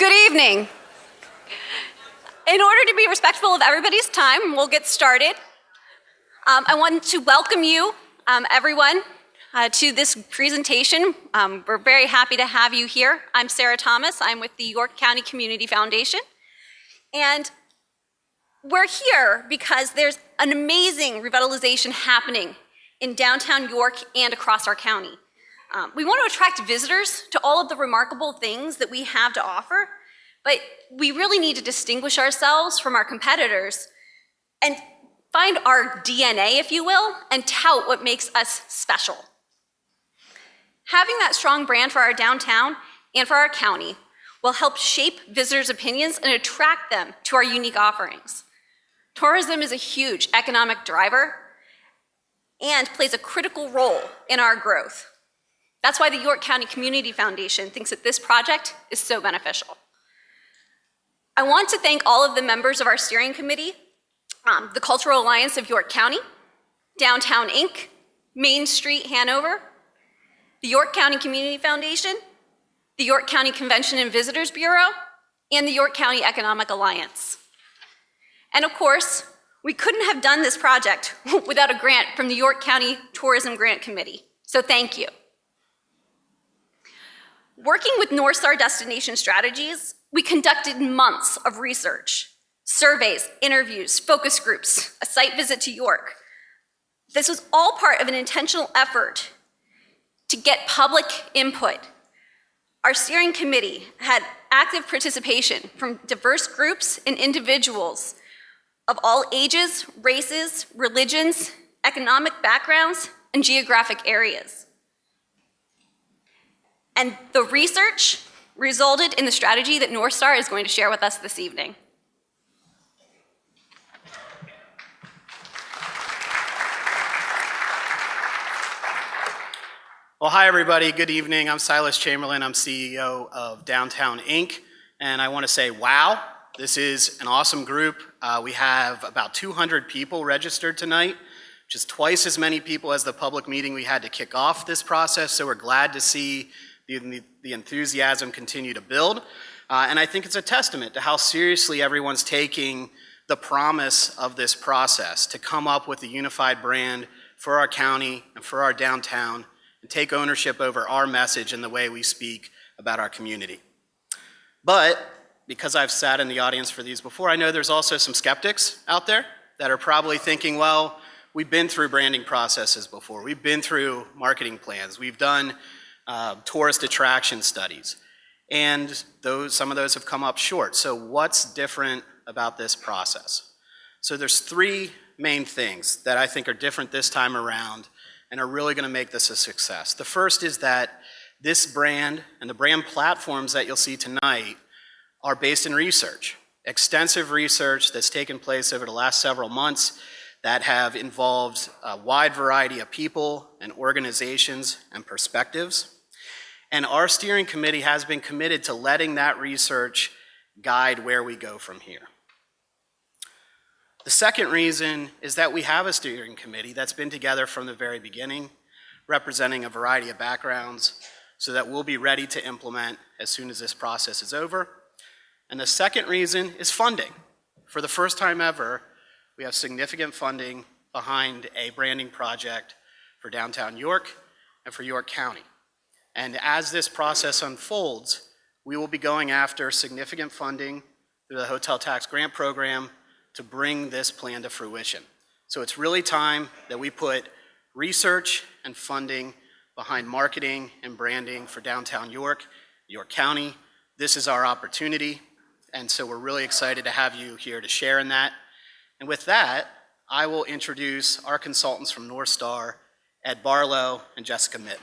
Good evening. In order to be respectful of everybody's time, we'll get started. I want to welcome you, everyone, to this presentation. We're very happy to have you here. I'm Sarah Thomas. I'm with the York County Community Foundation. And we're here because there's an amazing revitalization happening in downtown York and across our county. We want to attract visitors to all of the remarkable things that we have to offer, but we really need to distinguish ourselves from our competitors and find our DNA, if you will, and tout what makes us special. Having that strong brand for our downtown and for our county will help shape visitors' opinions and attract them to our unique offerings. Tourism is a huge economic driver and plays a critical role in our growth. That's why the York County Community Foundation thinks that this project is so beneficial. I want to thank all of the members of our steering committee, the Cultural Alliance of York County, Downtown Inc., Main Street Hanover, the York County Community Foundation, the York County Convention and Visitors Bureau, and the York County Economic Alliance. And of course, we couldn't have done this project without a grant from the York County Tourism Grant Committee, so thank you. Working with North Star Destination Strategies, we conducted months of research, surveys, interviews, focus groups, a site visit to York. This was all part of an intentional effort to get public input. Our steering committee had active participation from diverse groups and individuals of all ages, races, religions, economic backgrounds, and geographic areas. And the research resulted in the strategy that North Star is going to share with us this evening. Well, hi everybody, good evening. I'm Silas Chamberlain, I'm CEO of Downtown Inc. And I want to say, wow, this is an awesome group. We have about 200 people registered tonight, which is twice as many people as the public meeting we had to kick off this process. So we're glad to see the enthusiasm continue to build. And I think it's a testament to how seriously everyone's taking the promise of this process to come up with a unified brand for our county and for our downtown and take ownership over our message and the way we speak about our community. But because I've sat in the audience for these before, I know there's also some skeptics out there that are probably thinking, well, we've been through branding processes before. We've been through marketing plans. We've done tourist attraction studies. And some of those have come up short. So what's different about this process? So there's three main things that I think are different this time around and are really going to make this a success. The first is that this brand and the brand platforms that you'll see tonight are based in research, extensive research that's taken place over the last several months that have involved a wide variety of people and organizations and perspectives. And our steering committee has been committed to letting that research guide where we go from here. The second reason is that we have a steering committee that's been together from the very beginning, representing a variety of backgrounds, so that we'll be ready to implement as soon as this process is over. And the second reason is funding. For the first time ever, we have significant funding behind a branding project for downtown York and for York County. And as this process unfolds, we will be going after significant funding through the Hotel Tax Grant Program to bring this plan to fruition. So it's really time that we put research and funding behind marketing and branding for downtown York, York County. This is our opportunity, and so we're really excited to have you here to share in that. And with that, I will introduce our consultants from North Star, Ed Barlow and Jessica Mitten.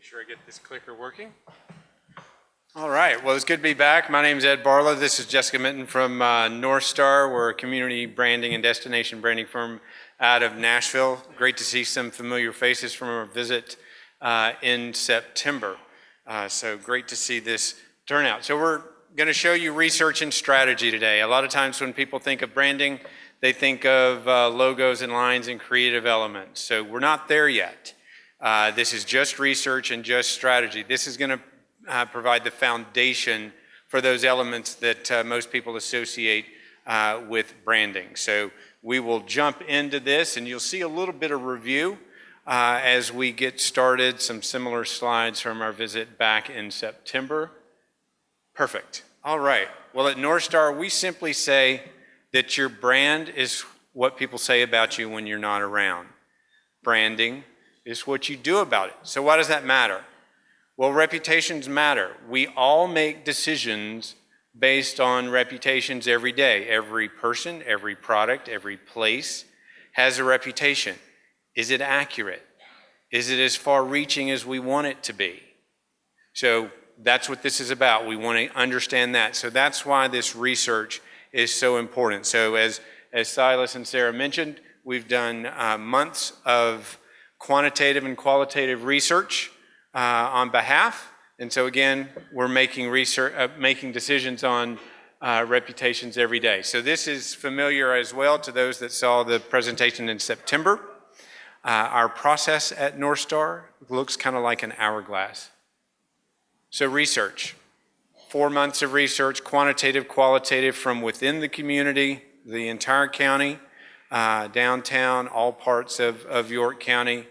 Sure I get this clicker working. All right, well, it's good to be back. My name is Ed Barlow. This is Jessica Mitten from North Star. We're a community branding and destination branding firm out of Nashville. Great to see some familiar faces from our visit in September. So great to see this turnout. So we're going to show you research and strategy today. A lot of times when people think of branding, they think of logos and lines and creative elements. So we're not there yet. This is just research and just strategy. This is going to provide the foundation for those elements that most people associate with branding. So we will jump into this, and you'll see a little bit of review as we get started, some similar slides from our visit back in September. Perfect. All right. Well, at North Star, we simply say that your brand is what people say about you when you're not around. Branding is what you do about it. So why does that matter? Well, reputations matter. We all make decisions based on reputations every day. Every person, every product, every place has a reputation. Is it accurate? Is it as far-reaching as we want it to be? So that's what this is about. We want to understand that. So that's why this research is so important. So as Silas and Sarah mentioned, we've done months of quantitative and qualitative research on behalf. And so again, we're making decisions on reputations every day. So this is familiar as well to those that saw the presentation in September. Our process at North Star looks kind of like an hourglass. So research, 4 months of research, quantitative, qualitative, from within the community, the entire county, downtown, all parts of York County.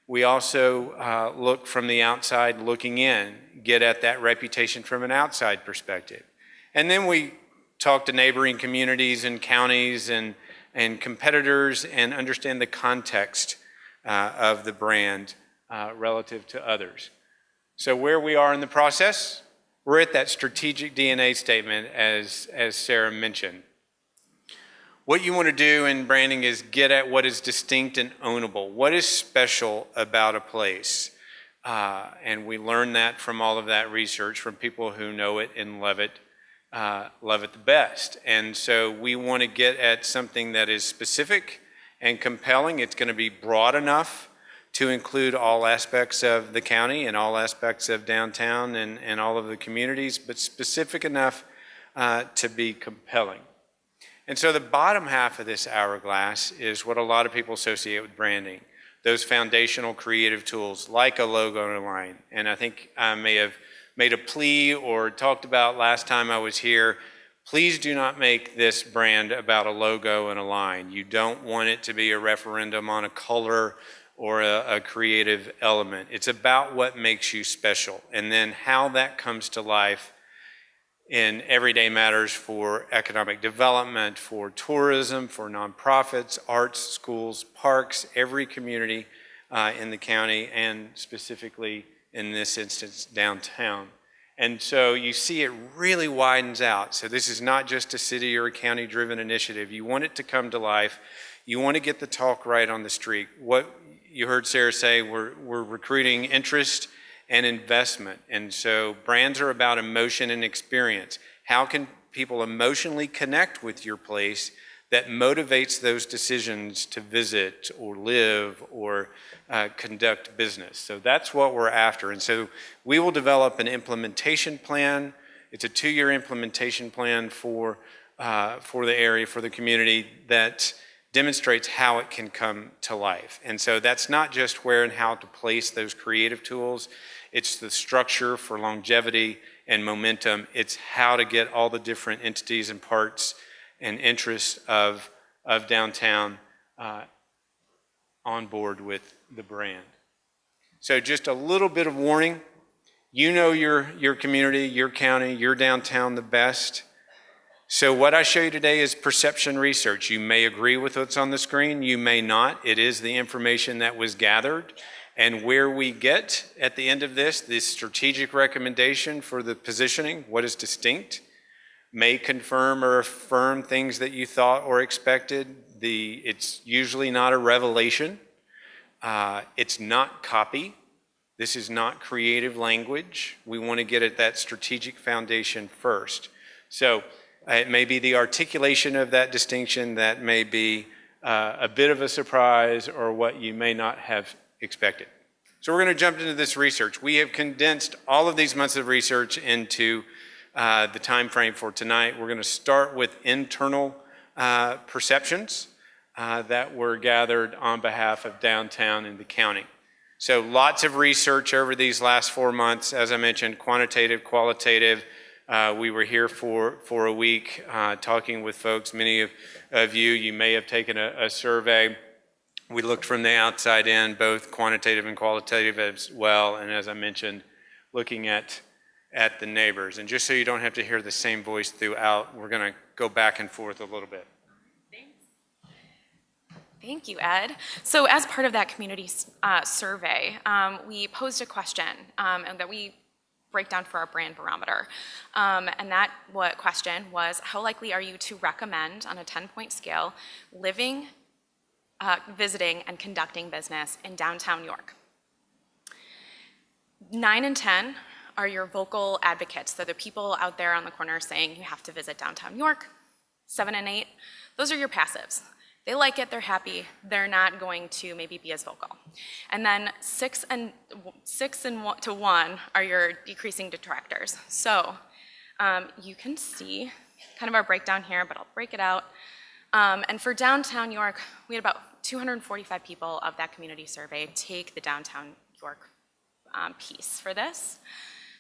We also look from the outside looking in, get at that reputation from an outside perspective. And then we talk to neighboring communities and counties and competitors and understand the context of the brand relative to others. So where we are in the process, we're at that strategic DNA statement as Sarah mentioned. What you want to do in branding is get at what is distinct and ownable. What is special about a place? And we learn that from all of that research from people who know it and love it the best. And so we want to get at something that is specific and compelling. It's going to be broad enough to include all aspects of the county and all aspects of downtown and all of the communities, but specific enough to be compelling. And so the bottom half of this hourglass is what a lot of people associate with branding, those foundational creative tools like a logo and a line. And I think I may have made a plea or talked about last time I was here, please do not make this brand about a logo and a line. You don't want it to be a referendum on a color or a creative element. It's about what makes you special, and then how that comes to life in everyday matters for economic development, for tourism, for nonprofits, arts, schools, parks, every community in the county, and specifically in this instance, downtown. And so you see it really widens out. So this is not just a city or a county-driven initiative. You want it to come to life. You want to get the talk right on the street. What you heard Sarah say, we're recruiting interest and investment. And so brands are about emotion and experience. How can people emotionally connect with your place that motivates those decisions to visit or live or conduct business? So that's what we're after. And so we will develop an implementation plan. It's a 2-year implementation plan for the area, for the community, that demonstrates how it can come to life. And so that's not just where and how to place those creative tools. It's the structure for longevity and momentum. It's how to get all the different entities and parts and interests of downtown on board with the brand. So just a little bit of warning. You know your community, your county, your downtown the best. So what I show you today is perception research. You may agree with what's on the screen, you may not. It is the information that was gathered. And where we get at the end of this strategic recommendation for the positioning, what is distinct, may confirm or affirm things that you thought or expected. It's usually not a revelation. It's not copy. This is not creative language. We want to get at that strategic foundation first. So it may be the articulation of that distinction that may be a bit of a surprise or what you may not have expected. So we're going to jump into this research. We have condensed all of these months of research into the time frame for tonight. We're going to start with internal perceptions that were gathered on behalf of downtown and the county. So lots of research over these last 4 months. As I mentioned, quantitative, qualitative. We were here for a week talking with folks. Many of you may have taken a survey. We looked from the outside in, both quantitative and qualitative as well. And as I mentioned, looking at the neighbors. And just so you don't have to hear the same voice throughout, we're going to go back and forth a little bit. Thank you, Ed. So as part of that community survey, we posed a question and that we break down for our brand barometer. And that question was, how likely are you to recommend on a 10-point scale living, visiting, and conducting business in downtown York? 9 and 10 are your vocal advocates. They're the people out there on the corner saying you have to visit downtown York. 7 and 8, those are your passives. They like it, they're happy, they're not going to maybe be as vocal. And then 6 to 1 are your decreasing detractors. So you can see kind of our breakdown here, but I'll break it out. And for downtown York, we had about 245 people of that community survey take the downtown York piece for this.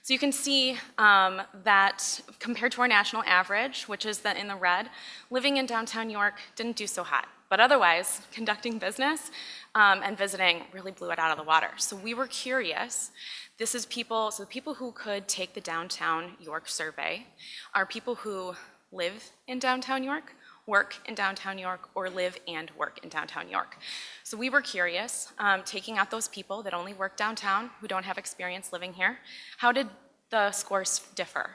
So you can see that compared to our national average, which is in the red, living in downtown York didn't do so hot. But otherwise, conducting business and visiting really blew it out of the water. So we were curious. This is people, so the people who could take the downtown York survey are people who live in downtown York, work in downtown York, or live and work in downtown York. So we were curious, taking out those people that only work downtown, who don't have experience living here, how did the scores differ?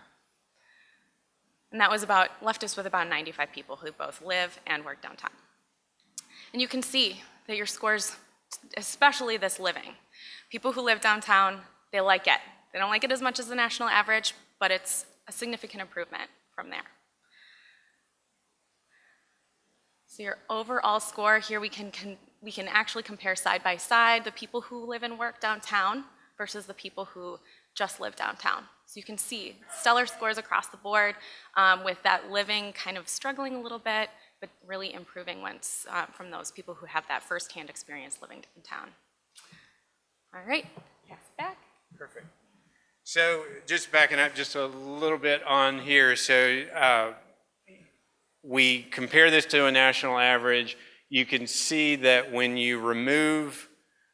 And that was left us with about 95 people who both live and work downtown. And you can see that your scores, especially this living, people who live downtown, they like it. They don't like it as much as the national average, but it's a significant improvement from there. So your overall score here, we can actually compare side by side the people who live and work downtown versus the people who just live downtown. So you can see stellar scores across the board, with that living kind of struggling a little bit, but really improving once from those people who have that firsthand experience living downtown. All right, pass it back. Perfect. So just backing up just a little bit on here. So we compare this to a national average. You can see that when you remove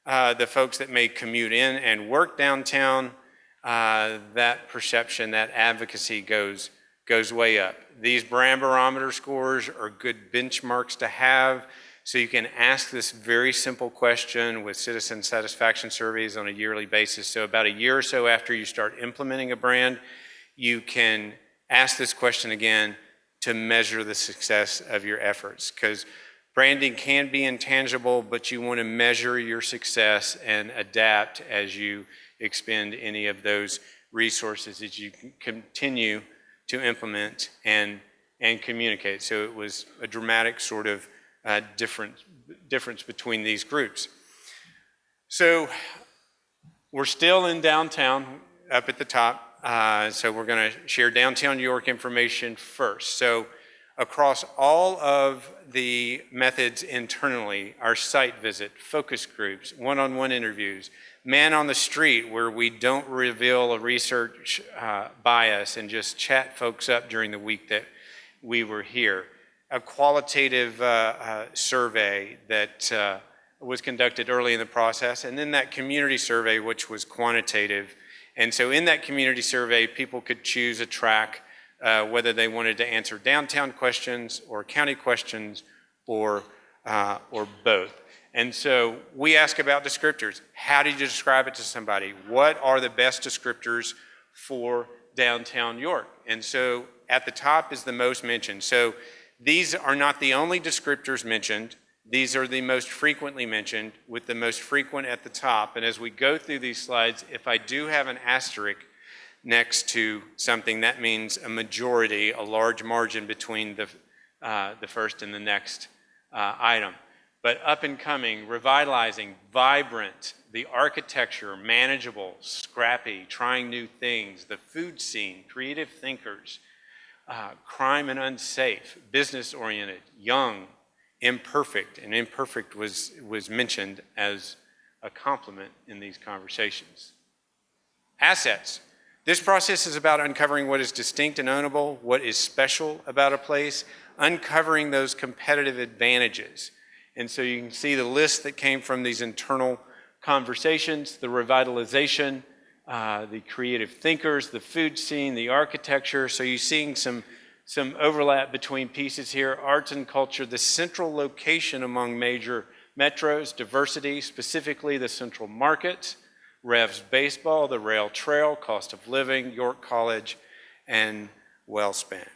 the folks that may commute in and work downtown, that perception, that advocacy goes way up. These brand barometer scores are good benchmarks to have, so you can ask this very simple question with citizen satisfaction surveys on a yearly basis. So about a year or so after you start implementing a brand, you can ask this question again to measure the success of your efforts, because branding can be intangible, but you want to measure your success and adapt as you expend any of those resources as you continue to implement and communicate. So it was a dramatic sort of difference between these groups. So we're still in downtown up at the top. So we're going to share downtown New York information first. So across all of the methods internally, our site visit, focus groups, one-on-one interviews, man on the street, where we don't reveal a research bias and just chat folks up during the week that we were here. A qualitative survey that was conducted early in the process, and then that community survey, which was quantitative. And so in that community survey, people could choose a track, whether they wanted to answer downtown questions or county questions or both. And so we ask about descriptors. How do you describe it to somebody? What are the best descriptors for downtown York? And so at the top is the most mentioned. So these are not the only descriptors mentioned. These are the most frequently mentioned, with the most frequent at the top. And as we go through these slides, if I do have an asterisk next to something, that means a majority, a large margin between the first and the next item. but up and coming, revitalizing, vibrant, the architecture, manageable, scrappy, trying new things, the food scene, creative thinkers, crime and unsafe, business-oriented, young, imperfect, and imperfect was mentioned as a compliment in these conversations. Assets. This process is about uncovering what is distinct and ownable, what is special about a place, uncovering those competitive advantages. And so you can see the list that came from these internal conversations, the revitalization, the creative thinkers, the food scene, the architecture. So you're seeing some overlap between pieces here. Arts and culture, the central location among major metros, diversity, specifically the central market, Revs baseball, the rail trail, cost of living, York College, and WellSpan.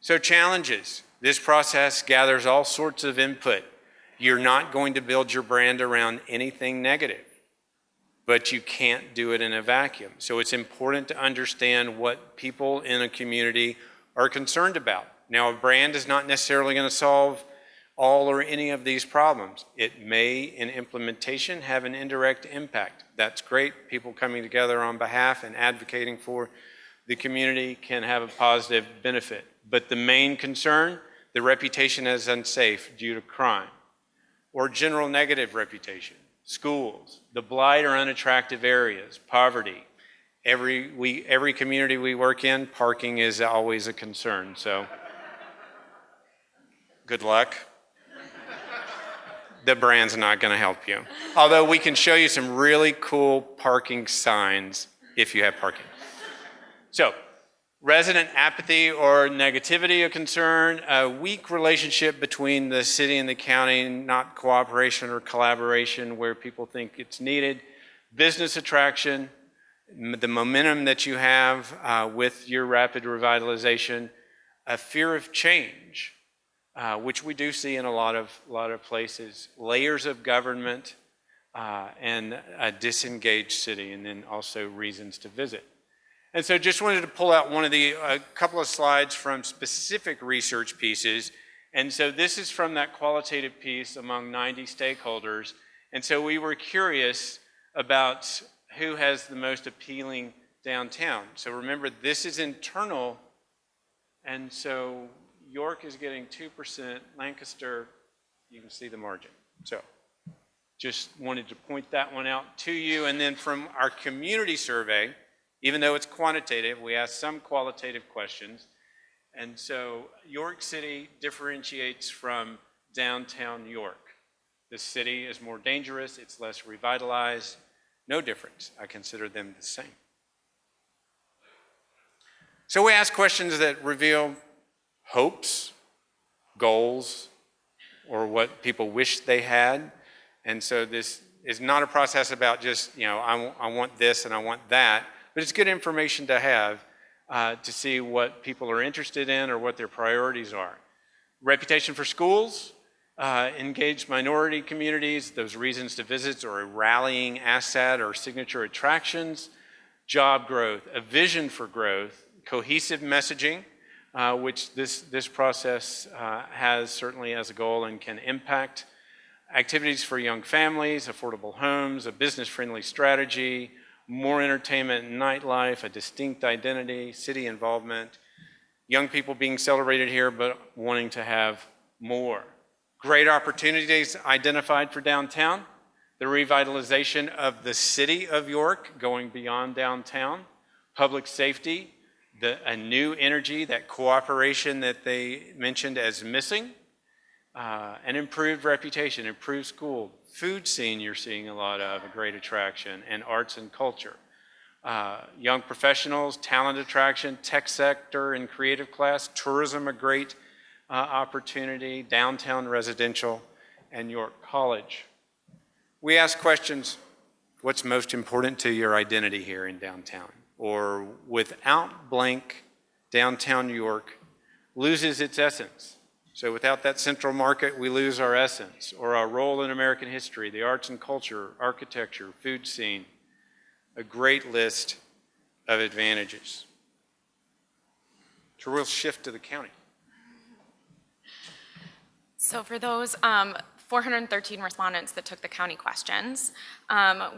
So challenges. This process gathers all sorts of input. You're not going to build your brand around anything negative, but you can't do it in a vacuum. So it's important to understand what people in a community are concerned about. Now, a brand is not necessarily going to solve all or any of these problems. It may, in implementation, have an indirect impact. That's great. People coming together on behalf and advocating for the community can have a positive benefit. But the main concern, the reputation as unsafe due to crime or general negative reputation, schools, the blight or unattractive areas, poverty. Every community we work in, parking is always a concern. So good luck. The brand's not going to help you. Although we can show you some really cool parking signs if you have parking. So, resident apathy or negativity a concern, a weak relationship between the city and the county, not cooperation or collaboration where people think it's needed, business attraction, the momentum that you have with your rapid revitalization, a fear of change, which we do see in a lot of places, layers of government, and a disengaged city, and then also reasons to visit. And so just wanted to pull out a couple of slides from specific research pieces. And so this is from that qualitative piece among 90 stakeholders. And so we were curious about who has the most appealing downtown. So remember, this is internal, and so York is getting 2%, Lancaster, you can see the margin. So just wanted to point that one out to you. And then from our community survey, even though it's quantitative, we asked some qualitative questions. And so York City differentiates from downtown York. The city is more dangerous, it's less revitalized. No difference. I consider them the same. So we ask questions that reveal hopes, goals, or what people wish they had. And so this is not a process about just, I want this and I want that, but it's good information to have to see what people are interested in or what their priorities are. Reputation for schools, engaged minority communities, those reasons to visit or a rallying asset or signature attractions, job growth, a vision for growth, cohesive messaging, which this process has certainly as a goal and can impact, activities for young families, affordable homes, a business-friendly strategy, more entertainment and nightlife, a distinct identity, city involvement, young people being celebrated here but wanting to have more. Great opportunities identified for downtown, the revitalization of the city of York going beyond downtown, public safety, a new energy, that cooperation that they mentioned as missing, an improved reputation, improved school, food scene you're seeing a lot of, a great attraction, and arts and culture. Young professionals, talent attraction, tech sector and creative class, tourism a great opportunity, downtown residential, and York College. We ask questions, what's most important to your identity here in downtown? Or without blank, downtown York loses its essence. So without that central market, we lose our essence, or our role in American history, the arts and culture, architecture, food scene, a great list of advantages. So we'll shift to the county. So for those 413 respondents that took the county questions,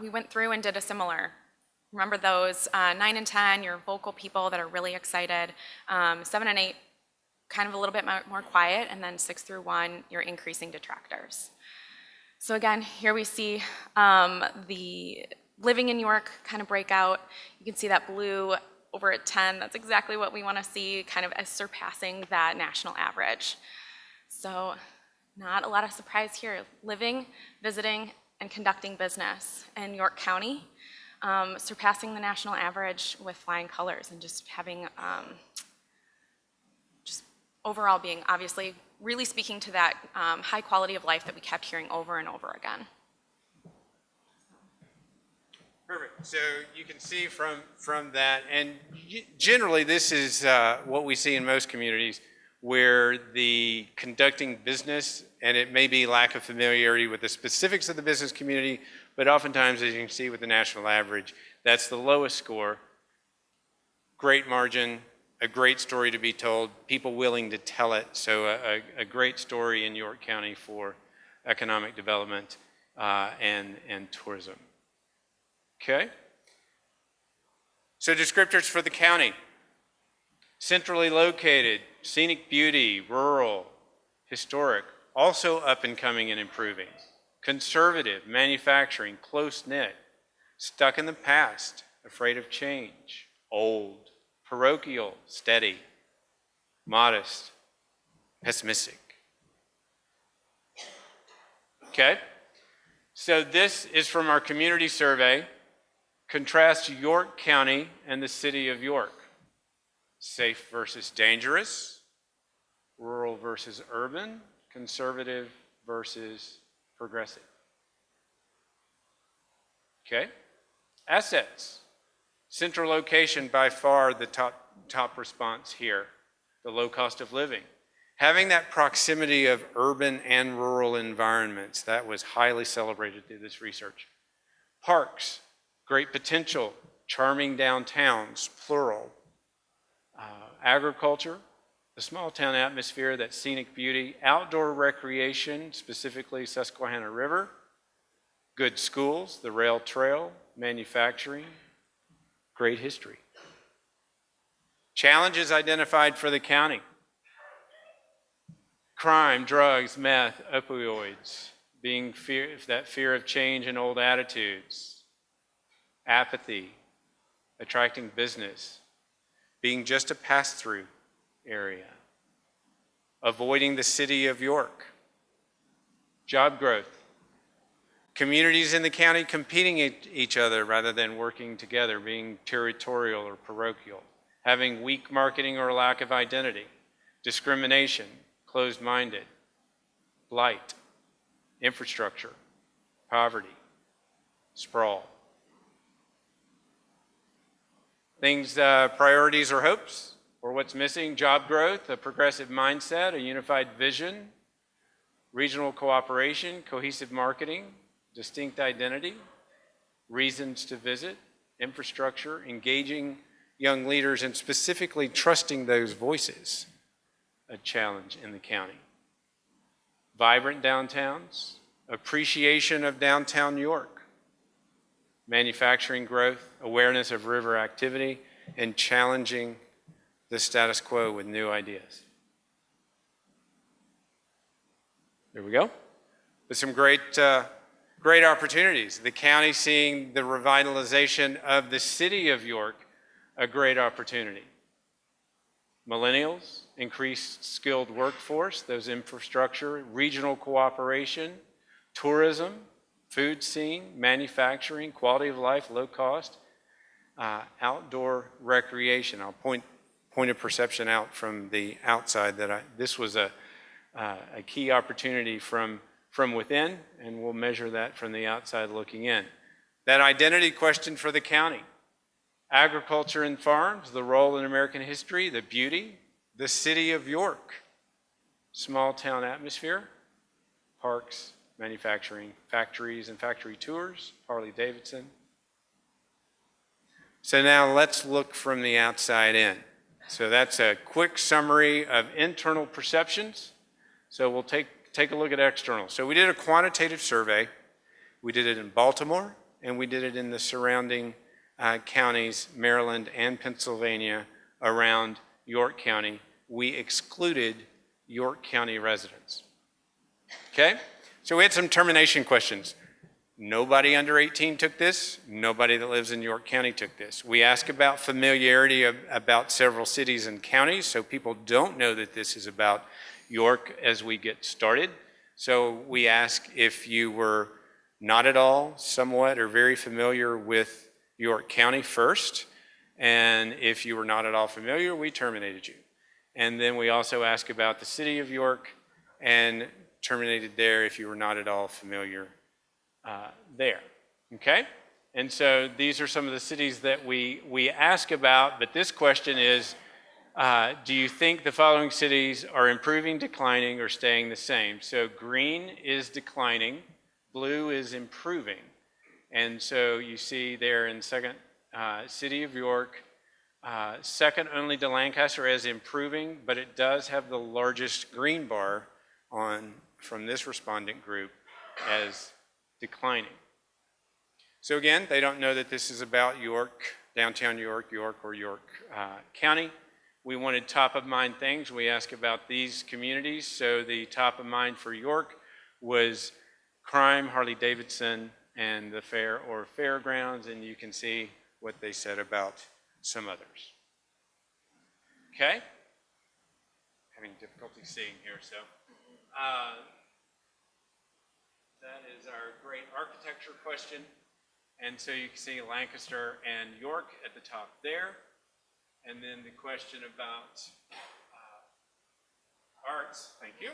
we went through and did a similar. Remember those 9 and 10, your vocal people that are really excited. 7 and 8, kind of a little bit more quiet, and then 6 through 1, your increasing detractors. So again, here we see the living in York kind of breakout. You can see that blue over at 10. That's exactly what we want to see, kind of as surpassing that national average. So not a lot of surprise here. Living, visiting, and conducting business in York County, surpassing the national average with flying colors, and just having, just overall being obviously really speaking to that high quality of life that we kept hearing over and over again. Perfect. So you can see from that, and generally this is what we see in most communities, where the conducting business, and it may be lack of familiarity with the specifics of the business community, but oftentimes, as you can see with the national average, that's the lowest score. Great margin, a great story to be told, people willing to tell it. So a great story in York County for economic development and tourism. Okay? So descriptors for the county. Centrally located, scenic beauty, rural, historic, also up and coming and improving. Conservative, manufacturing, close-knit, stuck in the past, afraid of change, old, parochial, steady, modest, pessimistic. Okay? So this is from our community survey. Contrast York County and the city of York. Safe versus dangerous, rural versus urban, conservative versus progressive. Okay? Assets. Central location, by far the top response here. The low cost of living. Having that proximity of urban and rural environments, that was highly celebrated through this research. Parks, great potential, charming downtowns, plural. Agriculture, the small town atmosphere, that scenic beauty, outdoor recreation, specifically Susquehanna River, good schools, the rail trail, manufacturing, great history. Challenges identified for the county. Crime, drugs, meth, opioids, being that fear of change and old attitudes. Apathy, attracting business, being just a pass-through area. Avoiding the city of York. Job growth. Communities in the county competing each other rather than working together, being territorial or parochial. Having weak marketing or lack of identity. Discrimination, closed-minded. Blight, infrastructure, poverty, sprawl. Things, priorities or hopes, or what's missing: job growth, a progressive mindset, a unified vision, regional cooperation, cohesive marketing, distinct identity, reasons to visit, infrastructure, engaging young leaders, and specifically trusting those voices, a challenge in the county. Vibrant downtowns, appreciation of downtown York, manufacturing growth, awareness of river activity, and challenging the status quo with new ideas. There we go. With some great opportunities. The county seeing the revitalization of the city of York, a great opportunity. Millennials, increased skilled workforce, those infrastructure, regional cooperation, tourism, food scene, manufacturing, quality of life, low cost, outdoor recreation. I'll point of perception out from the outside that this was a key opportunity from within, and we'll measure that from the outside looking in. That identity question for the county. Agriculture and farms, the role in American history, the beauty, the city of York, small town atmosphere, parks, manufacturing, factories and factory tours, Harley-Davidson. So now let's look from the outside in. So that's a quick summary of internal perceptions. So we'll take take a look at external. So we did a quantitative survey. We did it in Baltimore, and we did it in the surrounding counties, Maryland and Pennsylvania, around York County. We excluded York County residents. Okay? So we had some termination questions. Nobody under 18 took this. Nobody that lives in York County took this. We ask about familiarity about several cities and counties, so people don't know that this is about York as we get started. So we ask if you were not at all, somewhat, or very familiar with York County first. And if you were not at all familiar, we terminated you. And then we also ask about the city of York and terminated there if you were not at all familiar there. Okay? And so these are some of the cities that we ask about, but this question is, do you think the following cities are improving, declining, or staying the same? So green is declining, blue is improving. And so you see there in second, City of York, second only to Lancaster as improving, but it does have the largest green bar from this respondent group as declining. So again, they don't know that this is about York, downtown York, or York County. We wanted top of mind things. We asked about these communities. So the top of mind for York was crime, Harley-Davidson, and the fair or fairgrounds, and you can see what they said about some others. Okay? Having difficulty seeing here, so. That is our great architecture question. And so you can see Lancaster and York at the top there. And then the question about arts, thank you.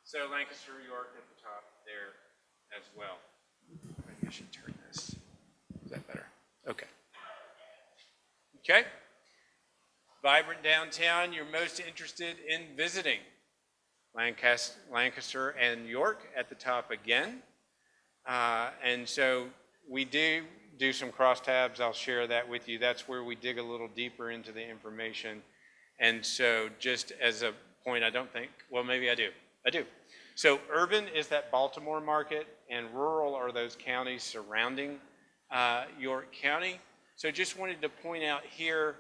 So Lancaster, York at the top there as well. Maybe I should turn this. Is that better? Okay. Okay. Vibrant downtown, you're most interested in visiting. Lancaster and York at the top again. And so we do some crosstabs. I'll share that with you. That's where we dig a little deeper into the information. And so just as a point, I don't think, well, maybe I do. I do. So urban is that Baltimore market, and rural are those counties surrounding York County. So just wanted to point out here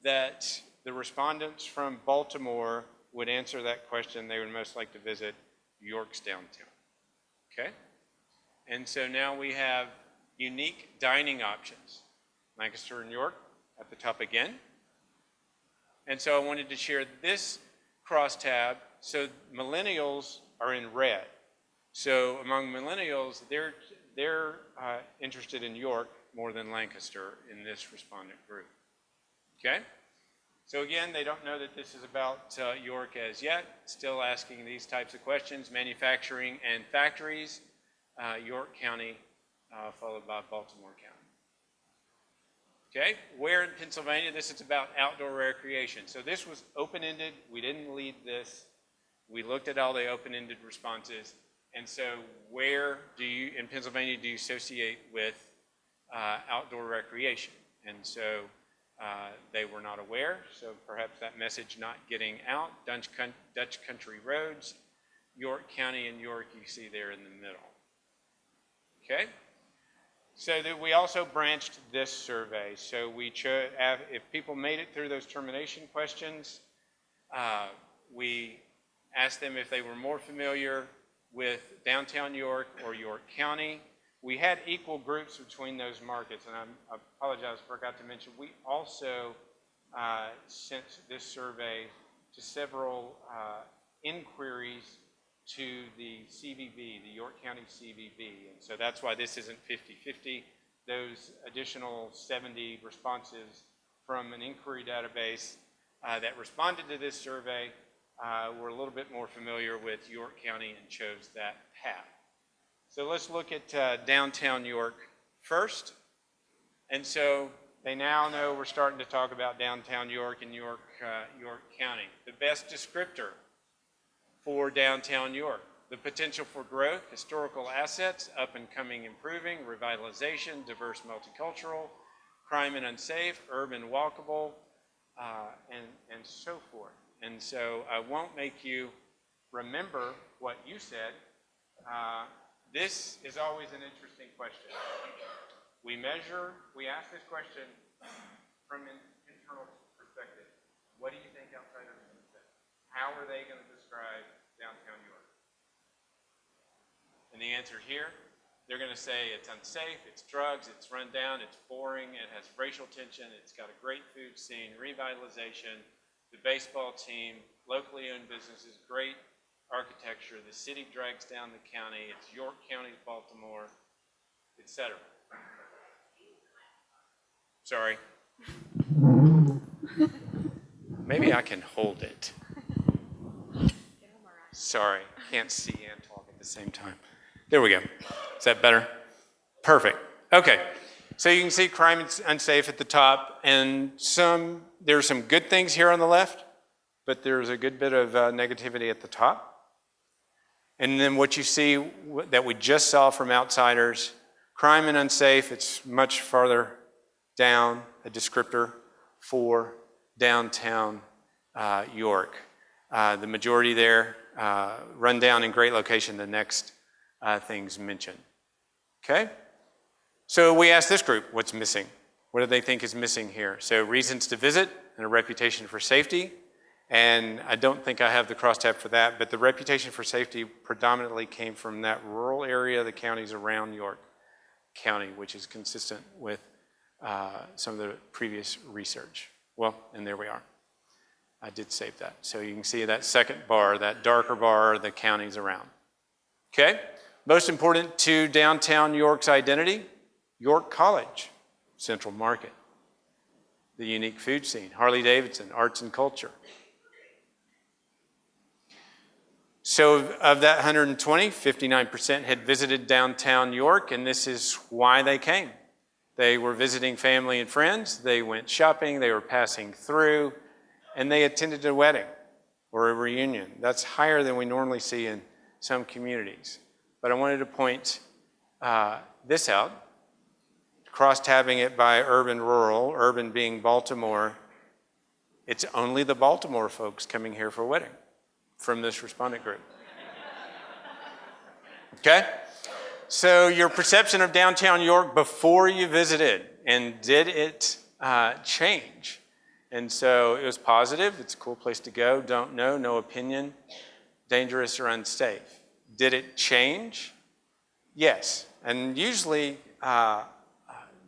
that the respondents from Baltimore would answer that question. They would most like to visit York's downtown. Okay? And so now we have unique dining options. Lancaster and York at the top again. And so I wanted to share this crosstab. So millennials are in red. So among millennials, they're interested in York more than Lancaster in this respondent group. Okay? So again, they don't know that this is about York as yet. Still asking these types of questions. Manufacturing and factories, York County, followed by Baltimore County. Okay, where in Pennsylvania? This is about outdoor recreation. So this was open-ended. We didn't lead this. We looked at all the open-ended responses. And so where do you, in Pennsylvania, do you associate with outdoor recreation? And so they were not aware, so perhaps that message not getting out. Dutch Country Roads, York County and York, you see there in the middle. Okay? So that we also branched this survey. So we chose, if people made it through those termination questions, we asked them if they were more familiar with downtown York or York County. We had equal groups between those markets, and I apologize, forgot to mention, we also sent this survey to several inquiries to the CVB, the York County CVB, and so that's why this isn't 50-50. Those additional 70 responses from an inquiry database that responded to this survey were a little bit more familiar with York County and chose that path. So let's look at downtown York first. And so they now know we're starting to talk about downtown York and York County. The best descriptor for downtown York: the potential for growth, historical assets, up and coming improving, revitalization, diverse multicultural, crime and unsafe, urban walkable, and so forth. And so I won't make you remember what you said, this is always an interesting question. We ask this question from an internal perspective. What do you think outsiders are going to say? How are they going to describe downtown York? And the answer here, they're going to say it's unsafe, it's drugs, it's run down, it's boring, it has racial tension, it's got a great food scene, revitalization, the baseball team, locally owned businesses, great architecture, the city drags down the county, it's York County's Baltimore, etc. Sorry. Maybe I can hold it. Sorry, can't see and talk at the same time. There we go. Is that better? Perfect. Okay. So you can see crime and unsafe at the top, and there's some good things here on the left, but there's a good bit of negativity at the top. And then what you see that we just saw from outsiders, crime and unsafe, it's much farther down, a descriptor for downtown York. The majority there, run down in great location, the next things mentioned. Okay? So we asked this group, what's missing? What do they think is missing here? So reasons to visit and a reputation for safety. And I don't think I have the crosstab for that, but the reputation for safety predominantly came from that rural area of the counties around York County, which is consistent with some of the previous research. Well, and there we are. I did save that. So you can see that second bar, that darker bar, the counties around. Okay? Most important to downtown York's identity, York College, Central Market, the unique food scene, Harley-Davidson, arts and culture. So of that 120, 59% had visited downtown York, and this is why they came. They were visiting family and friends, they went shopping, they were passing through, and they attended a wedding or a reunion. That's higher than we normally see in some communities. But I wanted to point this out, cross-tabbing it by urban-rural, urban being Baltimore. It's only the Baltimore folks coming here for a wedding from this respondent group. Okay? So your perception of downtown York before you visited, and did it change? And so it was positive, it's a cool place to go, don't know, no opinion, dangerous or unsafe. Did it change? Yes, and usually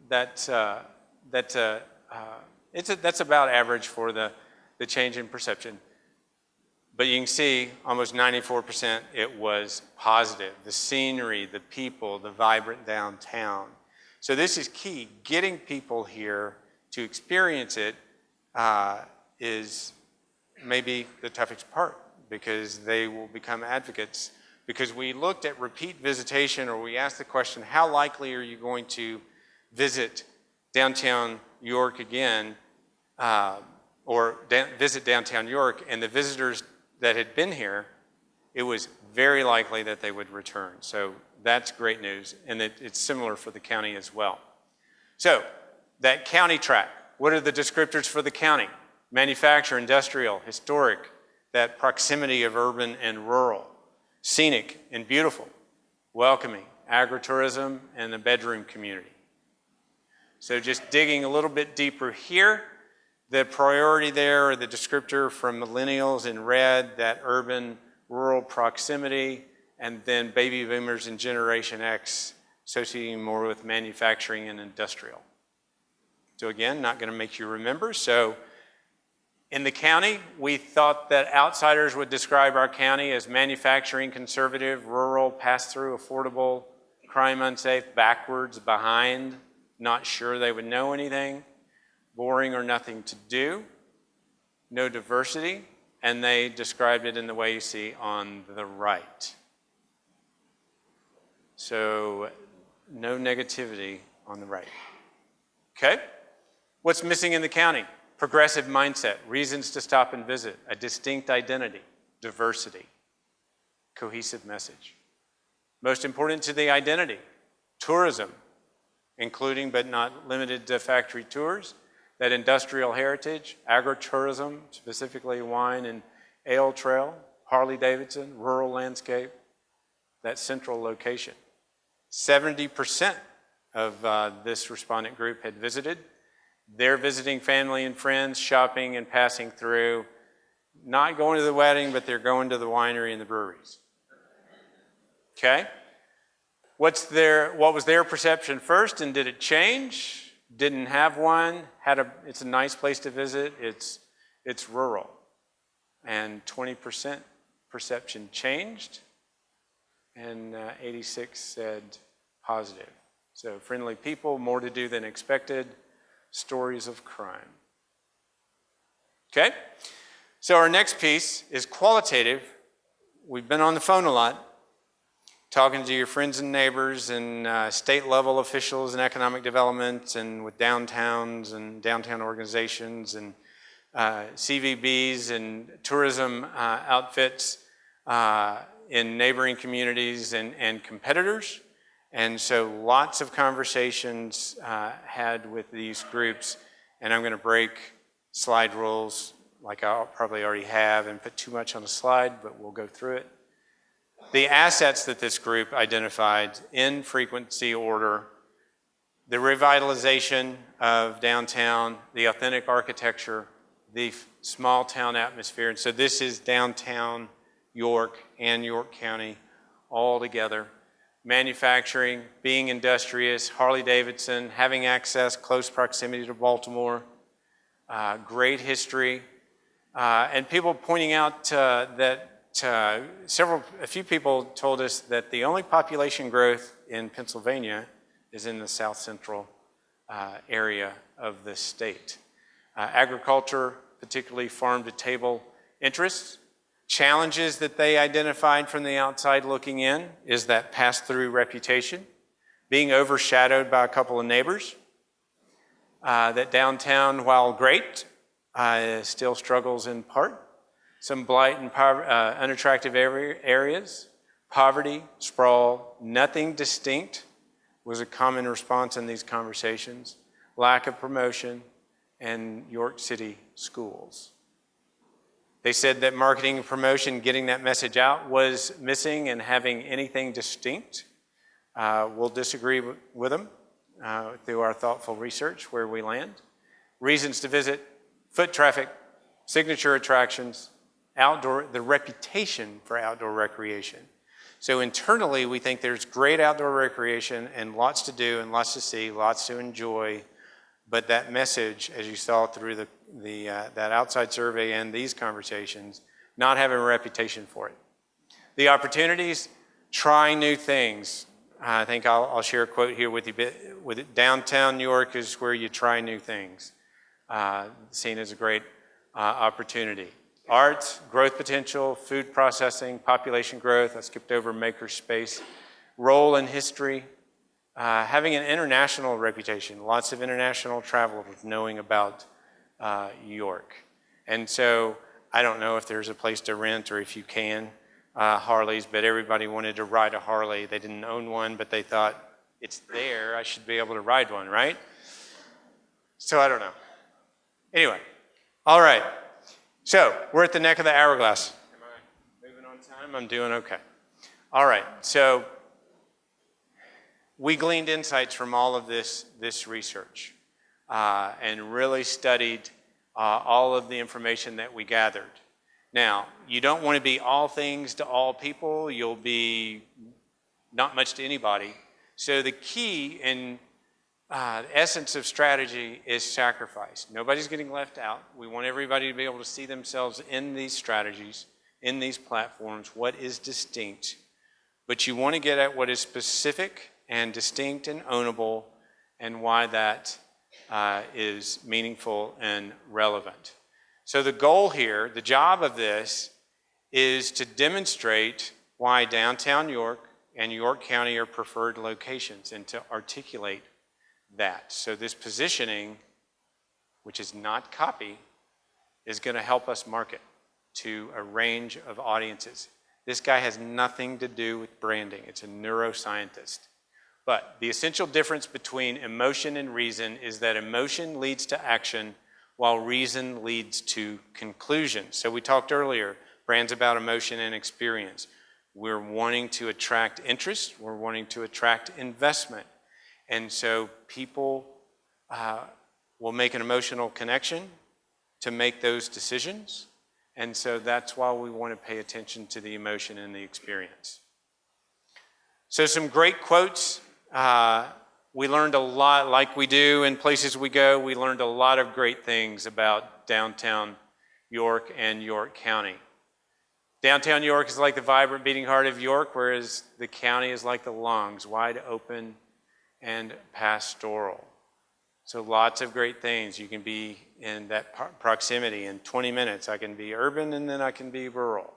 that's about average for the change in perception. But you can see almost 94% it was positive. The scenery, the people, the vibrant downtown. So this is key. Getting people here to experience it is maybe the toughest part, because they will become advocates. Because we looked at repeat visitation, or we asked the question, how likely are you going to visit downtown York again, visit downtown York, and the visitors that had been here, it was very likely that they would return. So that's great news, and it's similar for the county as well. So that county track, what are the descriptors for the county? Manufacture, industrial, historic, that proximity of urban and rural, scenic and beautiful, welcoming, agritourism, and the bedroom community. So just digging a little bit deeper here, the priority there, or the descriptor from millennials in red, that urban, rural proximity, and then baby boomers and Generation X associating more with manufacturing and industrial. So again, not going to make you remember. So in the county, we thought that outsiders would describe our county as manufacturing, conservative, rural, pass-through, affordable, crime unsafe, backwards, behind, not sure they would know anything, boring or nothing to do, no diversity, and they described it in the way you see on the right. So no negativity on the right. Okay? What's missing in the county? Progressive mindset, reasons to stop and visit, a distinct identity, diversity, cohesive message. Most important to the identity, tourism, including but not limited to factory tours, that industrial heritage, agritourism, specifically wine and ale trail, Harley-Davidson, rural landscape, that central location. 70% of this respondent group had visited. They're visiting family and friends, shopping and passing through, not going to the wedding, but they're going to the winery and the breweries. Okay? What was their perception first, and did it change? Didn't have one. It's a nice place to visit. It's rural. And 20% perception changed, and 86 said positive. So friendly people, more to do than expected, stories of crime. Okay? So our next piece is qualitative. We've been on the phone a lot, talking to your friends and neighbors and state level officials and economic development and with downtowns and downtown organizations and CVBs and tourism outfits in neighboring communities and competitors. And so lots of conversations had with these groups, and I'm going to break slide rules like I probably already have and put too much on the slide, but we'll go through it. The assets that this group identified in frequency order: the revitalization of downtown, the authentic architecture, the small town atmosphere. And so this is downtown York and York County all together. Manufacturing, being industrious, Harley-Davidson, having access, close proximity to Baltimore, great history, and people pointing out that a few people told us that the only population growth in Pennsylvania is in the south central area of the state. Agriculture, particularly farm-to-table interests. Challenges that they identified from the outside looking in is that pass-through reputation, being overshadowed by a couple of neighbors, that downtown, while great, still struggles in part. Some blight and unattractive areas, poverty, sprawl, nothing distinct was a common response in these conversations, lack of promotion, and York City schools. They said that marketing and promotion, getting that message out, was missing, and having anything distinct. We'll disagree with them through our thoughtful research where we land. Reasons to visit: foot traffic, signature attractions, the reputation for outdoor recreation. So internally, we think there's great outdoor recreation and lots to do and lots to see, lots to enjoy. But that message, as you saw through that outside survey and these conversations, not having a reputation for it. The opportunities: trying new things. I think I'll share a quote here with you. Downtown New York is where you try new things. Seen as a great opportunity. Arts, growth potential, food processing, population growth. I skipped over makerspace. Role in history. Having an international reputation, lots of international travelers knowing about York. And so I don't know if there's a place to rent or if you can Harleys, but everybody wanted to ride a Harley. They didn't own one, but they thought, it's there, I should be able to ride one, right? So I don't know. Anyway, all right. So we're at the neck of the hourglass. Am I moving on time? I'm doing okay. All right, so we gleaned insights from all of this research and really studied all of the information that we gathered. Now, you don't want to be all things to all people. You'll be not much to anybody. So the key and essence of strategy is sacrifice. Nobody's getting left out. We want everybody to be able to see themselves in these strategies, in these platforms, what is distinct. But you want to get at what is specific and distinct and ownable, and why that is meaningful and relevant. So the goal here, the job of this, is to demonstrate why downtown York and York County are preferred locations, and to articulate that. So this positioning, which is not copy, is going to help us market to a range of audiences. This guy has nothing to do with branding. It's a neuroscientist. But the essential difference between emotion and reason is that emotion leads to action while reason leads to conclusion. So we talked earlier, Brand's about emotion and experience. We're wanting to attract interest. We're wanting to attract investment. And so people will make an emotional connection to make those decisions. And so that's why we want to pay attention to the emotion and the experience. So some great quotes. We learned a lot, like we do in places we go, we learned a lot of great things about downtown York and York County. Downtown York is like the vibrant beating heart of York, whereas the county is like the lungs, wide open and pastoral. So lots of great things. You can be in that proximity. In 20 minutes, I can be urban and then I can be rural.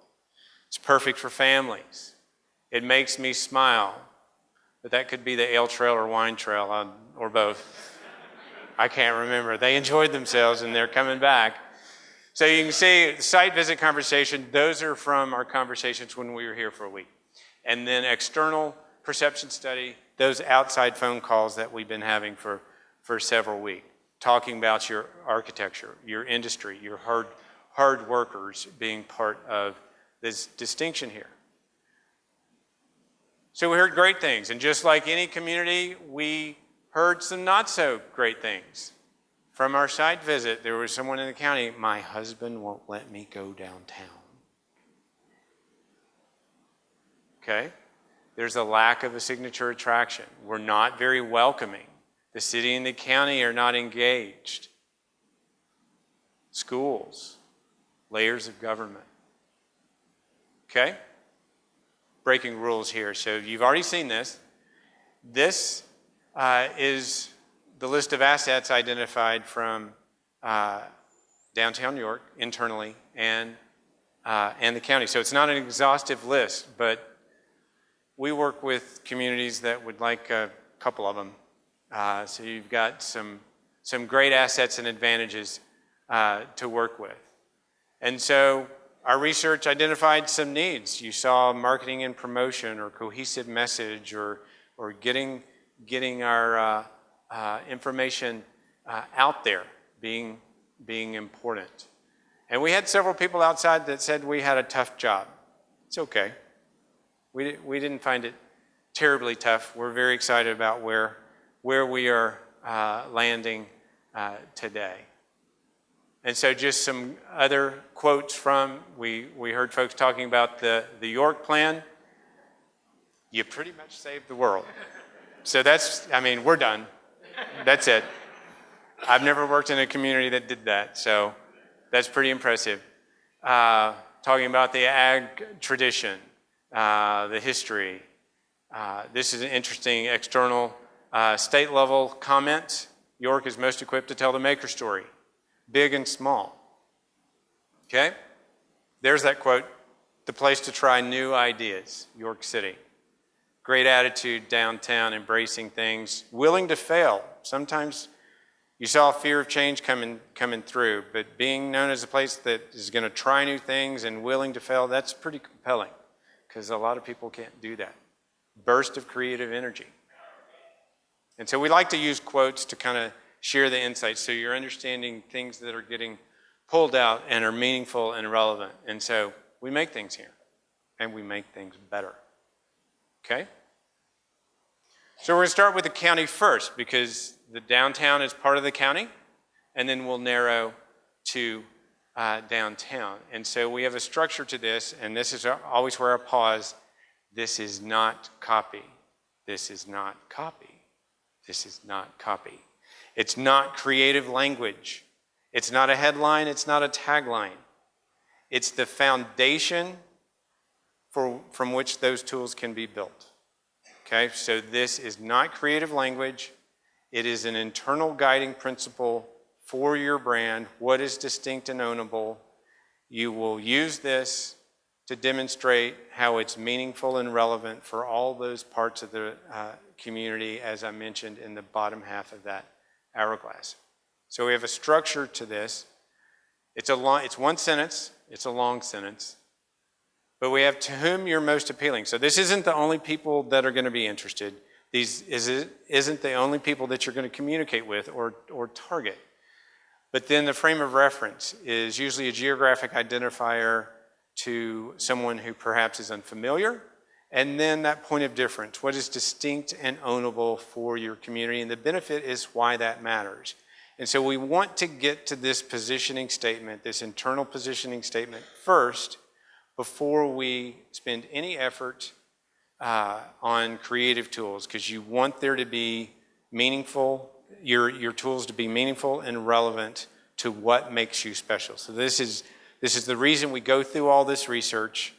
It's perfect for families. It makes me smile. But that could be the ale trail or wine trail, or both. I can't remember. They enjoyed themselves and they're coming back. So you can see site visit conversation, those are from our conversations when we were here for a week. And then external perception study, those outside phone calls that we've been having for several weeks, talking about your architecture, your industry, your hard workers being part of this distinction here. So we heard great things, and just like any community, we heard some not so great things. From our site visit, there was someone in the county, my husband won't let me go downtown. Okay? There's a lack of a signature attraction. We're not very welcoming. The city and the county are not engaged. Schools, layers of government. Okay? Breaking rules here. So you've already seen this. This is the list of assets identified from downtown York internally and the county. So it's not an exhaustive list, but we work with communities that would like a couple of them. So you've got some great assets and advantages to work with. And so our research identified some needs. You saw marketing and promotion or cohesive message or getting our information out there being important. And we had several people outside that said we had a tough job. It's okay. We didn't find it terribly tough. We're very excited about where we are landing today. And so just some other quotes from, we heard folks talking about the York plan. You pretty much saved the world. So we're done. That's it. I've never worked in a community that did that, so that's pretty impressive. Talking about the ag tradition, the history. This is an interesting external state level comment. York is most equipped to tell the maker story, big and small. Okay? There's that quote, the place to try new ideas, York City. Great attitude downtown, embracing things, willing to fail. Sometimes you saw fear of change coming through, but being known as a place that is going to try new things and willing to fail, that's pretty compelling because a lot of people can't do that. Burst of creative energy. And so we like to use quotes to kind of share the insights so you're understanding things that are getting pulled out and are meaningful and relevant. And so we make things here and we make things better. Okay? So we're going to start with the county first because the downtown is part of the county, and then we'll narrow to downtown. And so we have a structure to this, and this is always where I pause. This is not copy. This is not copy. This is not copy. It's not creative language. It's not a headline. It's not a tagline. It's the foundation from which those tools can be built. Okay, so this is not creative language. It is an internal guiding principle for your brand. What is distinct and ownable? You will use this to demonstrate how it's meaningful and relevant for all those parts of the community, as I mentioned in the bottom half of that hourglass. So we have a structure to this. It's one sentence. It's a long sentence. But we have to whom you're most appealing. So this isn't the only people that are going to be interested. Isn't the only people that you're going to communicate with or target. But then the frame of reference is usually a geographic identifier to someone who perhaps is unfamiliar. And then that point of difference, what is distinct and ownable for your community, and the benefit is why that matters. And so we want to get to this positioning statement, this internal positioning statement first, before we spend any effort on creative tools, because you want there to be meaningful, your tools to be meaningful and relevant to what makes you special. So this is the reason we go through all this research.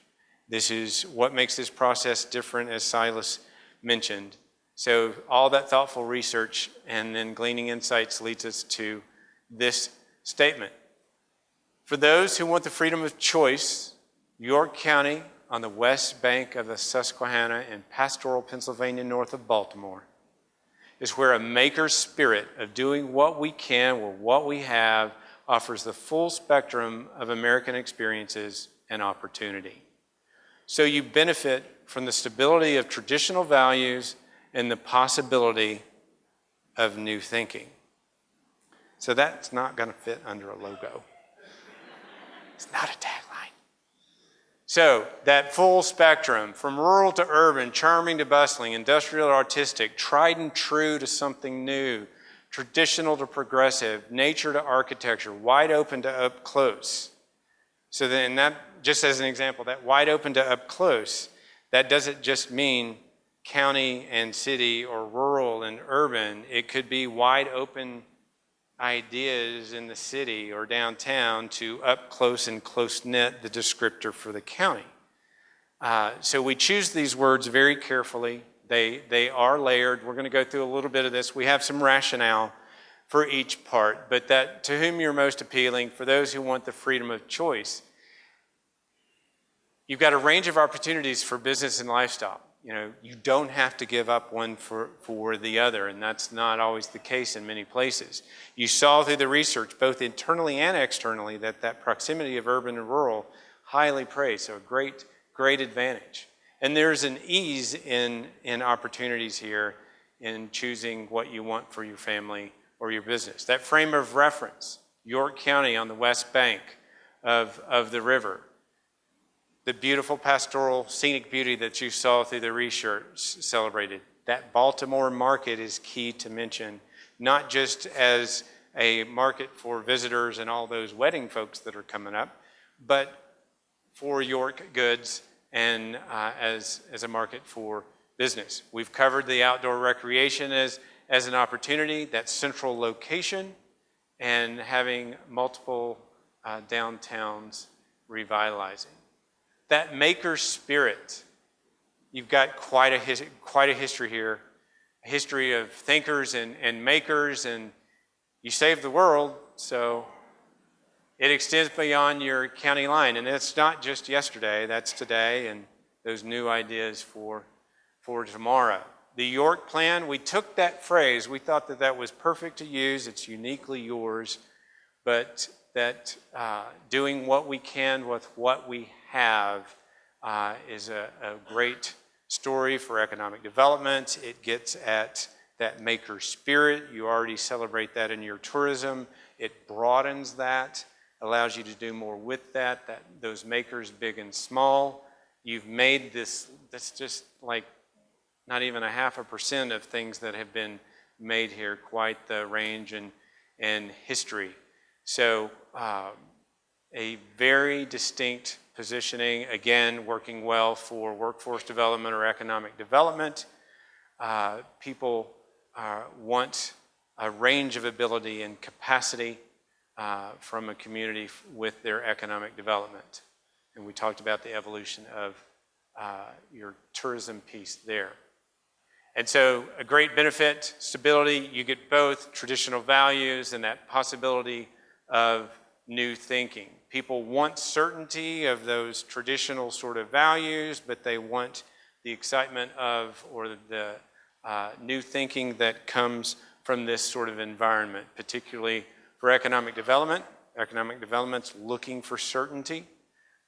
This is what makes this process different, as Silas mentioned. So all that thoughtful research and then gleaning insights leads us to this statement. For those who want the freedom of choice, York County on the west bank of the Susquehanna in pastoral Pennsylvania north of Baltimore is where a maker's spirit of doing what we can with what we have offers the full spectrum of American experiences and opportunity. So you benefit from the stability of traditional values and the possibility of new thinking. So that's not going to fit under a logo. It's not a tagline. So that full spectrum, from rural to urban, charming to bustling, industrial to artistic, tried and true to something new, traditional to progressive, nature to architecture, wide open to up close. So then that, just as an example, that wide open to up close, that doesn't just mean county and city or rural and urban. It could be wide open ideas in the city or downtown to up close and close knit, the descriptor for the county. So we choose these words very carefully. They are layered. We're going to go through a little bit of this. We have some rationale for each part, but that to whom you're most appealing, for those who want the freedom of choice. You've got a range of opportunities for business and lifestyle. You know, you don't have to give up one for the other, and that's not always the case in many places. You saw through the research, both internally and externally, that proximity of urban and rural, highly praised, so a great advantage. And there's an ease in opportunities here in choosing what you want for your family or your business. That frame of reference, York County on the west bank of the river, the beautiful pastoral scenic beauty that you saw through the research celebrated. That Baltimore market is key to mention, not just as a market for visitors and all those wedding folks that are coming up, but for York goods and as a market for business. We've covered the outdoor recreation as an opportunity, that central location, and having multiple downtowns revitalizing. That maker spirit, you've got quite a history here, a history of thinkers and makers, and you saved the world, so it extends beyond your county line. And it's not just yesterday, that's today, and those new ideas for tomorrow. The York Plan, we took that phrase, we thought that was perfect to use, it's uniquely yours, but that doing what we can with what we have is a great story for economic development. It gets at that maker spirit. You already celebrate that in your tourism. It broadens that, allows you to do more with that those makers, big and small. You've made this, that's just like not even 0.5% of things that have been made here, quite the range and history. So a very distinct positioning, again, working well for workforce development or economic development. People want a range of ability and capacity from a community with their economic development. And we talked about the evolution of your tourism piece there. And so a great benefit, stability, you get both traditional values and that possibility of new thinking. People want certainty of those traditional sort of values, but they want the excitement of, or the new thinking that comes from this sort of environment, particularly for economic development. Economic development's looking for certainty,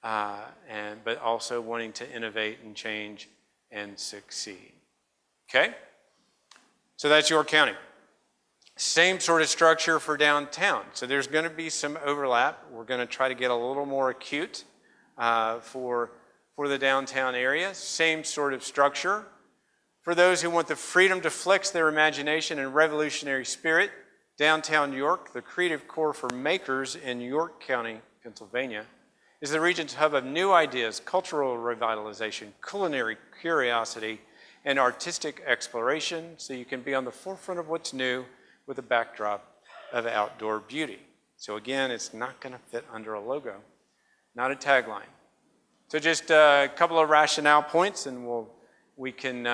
but also wanting to innovate and change and succeed. Okay? So that's York County. Same sort of structure for downtown. So there's going to be some overlap. We're going to try to get a little more acute for the downtown area. Same sort of structure. For those who want the freedom to flex their imagination and revolutionary spirit, downtown York, the creative core for makers in York County, Pennsylvania, is the region's hub of new ideas, cultural revitalization, culinary curiosity, and artistic exploration, so you can be on the forefront of what's new with a backdrop of outdoor beauty. So again, it's not going to fit under a logo, not a tagline. So just a couple of rationale points and we can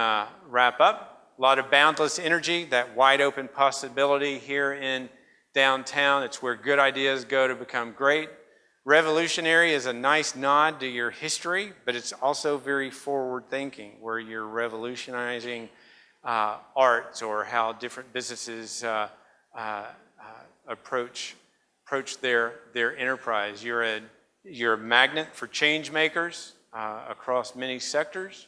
wrap up. A lot of boundless energy, that wide open possibility here in downtown. It's where good ideas go to become great. Revolutionary is a nice nod to your history, but it's also very forward thinking, where you're revolutionizing arts or how different businesses approach their enterprise. You're a magnet for change makers across many sectors.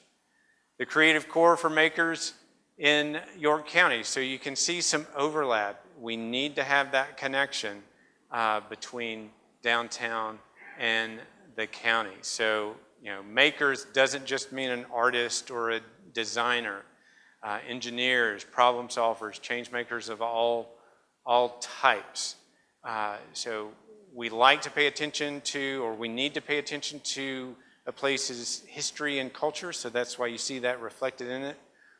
The creative core for makers in York County. So you can see some overlap. We need to have that connection between downtown and the county. So, makers doesn't just mean an artist or a designer. Engineers, problem solvers, change makers of all types. So we like to pay attention to, or we need to pay attention to a place's history and culture, so that's why you see that reflected in it.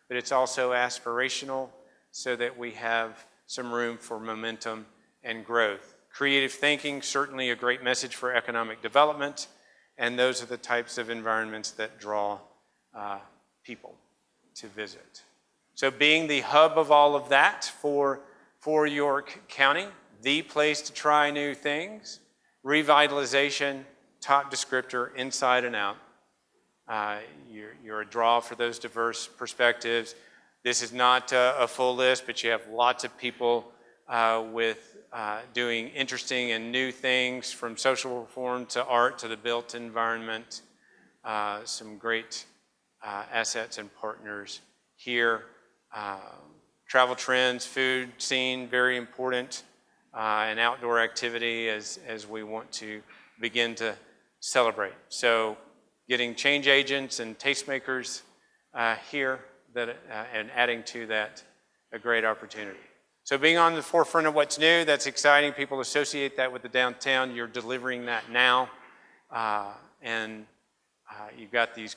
But it's also aspirational, so that we have some room for momentum and growth. Creative thinking, certainly a great message for economic development, and those are the types of environments that draw people to visit. So being the hub of all of that for York County, the place to try new things, revitalization, top descriptor, inside and out. You're a draw for those diverse perspectives. This is not a full list, but you have lots of people with doing interesting and new things, from social reform to art to the built environment. Some great assets and partners here. Travel trends, food scene, very important, and outdoor activity as we want to begin to celebrate. So getting change agents and tastemakers here and adding to that a great opportunity. So being on the forefront of what's new, that's exciting. People associate that with the downtown. You're delivering that now. And you've got these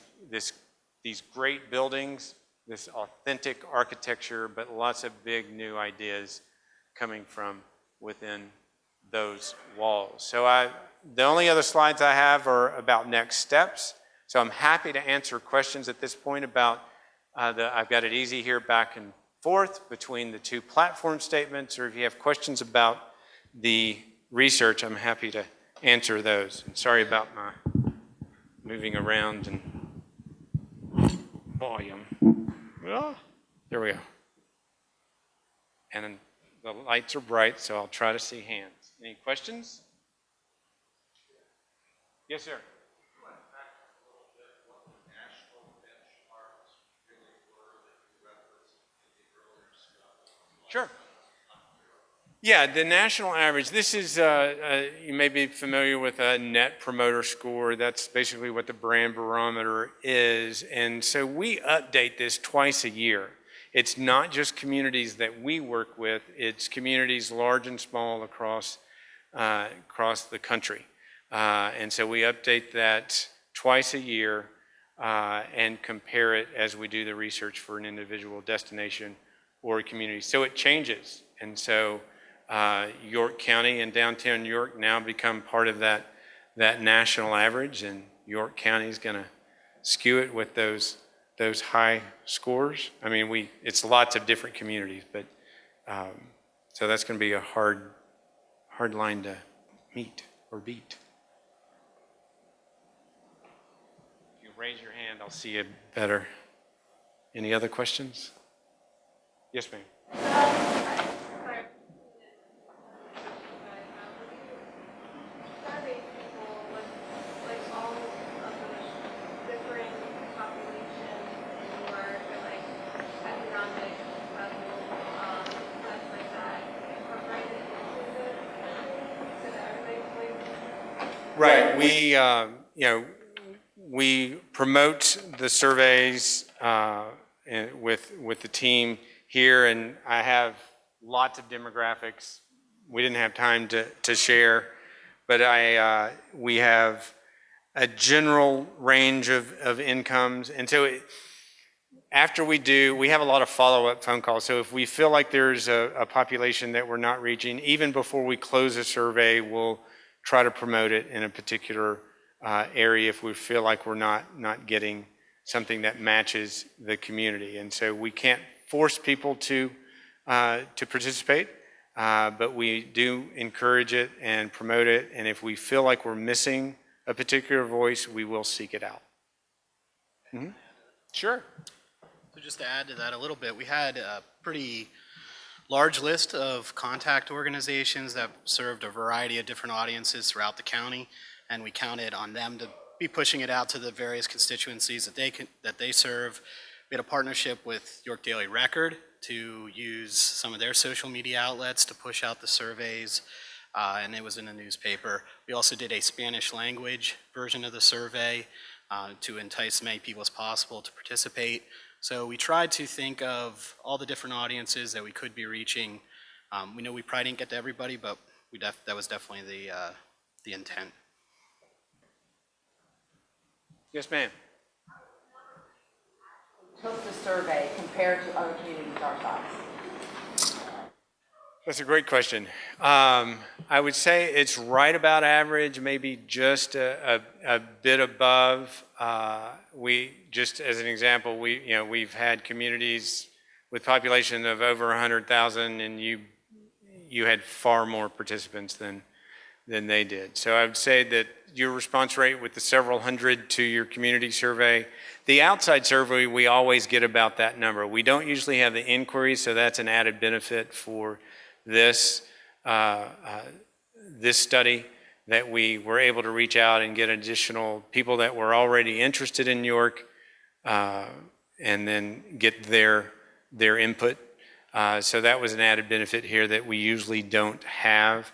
great buildings, this authentic architecture, but lots of big new ideas coming from within those walls. So the only other slides I have are about next steps. So I'm happy to answer questions at this point about I've got it easy here back and forth between the two platform statements, or if you have questions about the research, I'm happy to answer those. And sorry about my moving around and volume. Oh, there we go. And the lights are bright, so I'll try to see hands. Any questions? Yes, sir. Sure. Yeah, the national average, this is, you may be familiar with a net promoter score. That's basically what the brand barometer is. And so we update this twice a year. It's not just communities that we work with, it's communities large and small across the country. And so we update that twice a year and compare it as we do the research for an individual destination or community. So it changes. And so York County and downtown York now become part of that national average, and York County is going to skew it with those high scores. I mean, it's lots of different communities, but so that's going to be a hard line to meet or beat. If you raise your hand, I'll see you better. Any other questions? Yes, ma'am. Right. we promote the surveys with the team here, and I have lots of demographics. We didn't have time to share, but we have a general range of incomes, and so after we have a lot of follow-up phone calls. So if we feel like there's a population that we're not reaching, even before we close a survey, we'll try to promote it in a particular area if we feel like we're not getting something that matches the community. And so we can't force people to participate, but we do encourage it and promote it. And if we feel like we're missing a particular voice, we will seek it out. Mm-hmm. Sure. So just to add to that a little bit, we had a pretty large list of contact organizations that served a variety of different audiences throughout the county, and we counted on them to be pushing it out to the various constituencies that they serve. We had a partnership with York Daily Record to use some of their social media outlets to push out the surveys, and it was in the newspaper. We also did a Spanish language version of the survey to entice as many people as possible to participate. So we tried to think of all the different audiences that we could be reaching. We know we probably didn't get to everybody, but that was definitely the intent. Yes, ma'am. Took the survey compared to other communities our size? That's a great question. I would say it's right about average, maybe just a bit above. Just as an example, we've had communities with population of over 100,000, and you had far more participants than they did. So I would say that your response rate with the several hundred to your community survey, the outside survey, we always get about that number. We don't usually have the inquiries, so that's an added benefit for this study, that we were able to reach out and get additional people that were already interested in York, and then get their input. So that was an added benefit here that we usually don't have,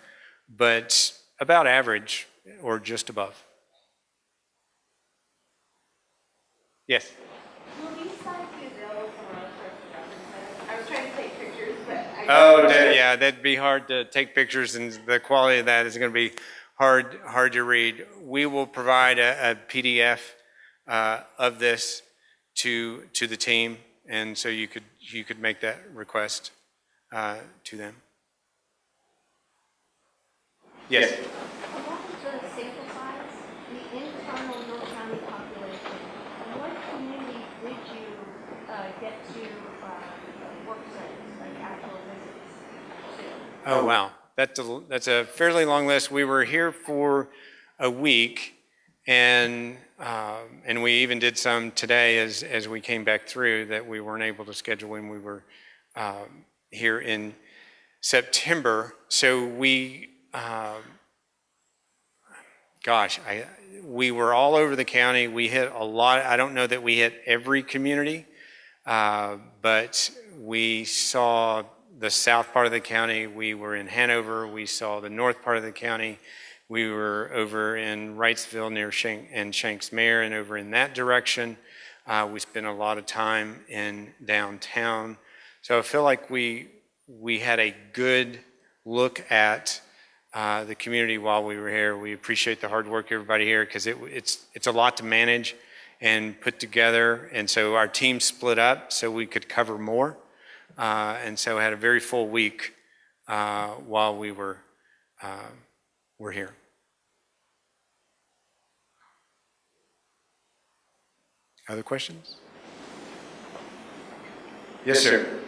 but about average or just above. Yes? Will these slides be available somewhere else for us to reference? I was trying to take pictures, but Yeah, that'd be hard to take pictures, and the quality of that is going to be hard to read. We will provide a PDF of this to the team, and so you could make that request to them. Yes. What is the sample size, the internal York County population? What communities did you get to work sites, like actual visits to? Oh, wow. That's a fairly long list. We were here for a week, and we even did some today as we came back through that we weren't able to schedule when we were here in September. So we were all over the county. We hit a lot. I don't know that we hit every community, but we saw the south part of the county. We were in Hanover. We saw the north part of the county. We were over in Wrightsville near Shanksmere and over in that direction. We spent a lot of time in downtown. So I feel like we had a good look at the community while we were here. We appreciate the hard work everybody here, because it's a lot to manage and put together. And so our team split up so we could cover more. And so had a very full week while we were here. Other questions? Yes, sir.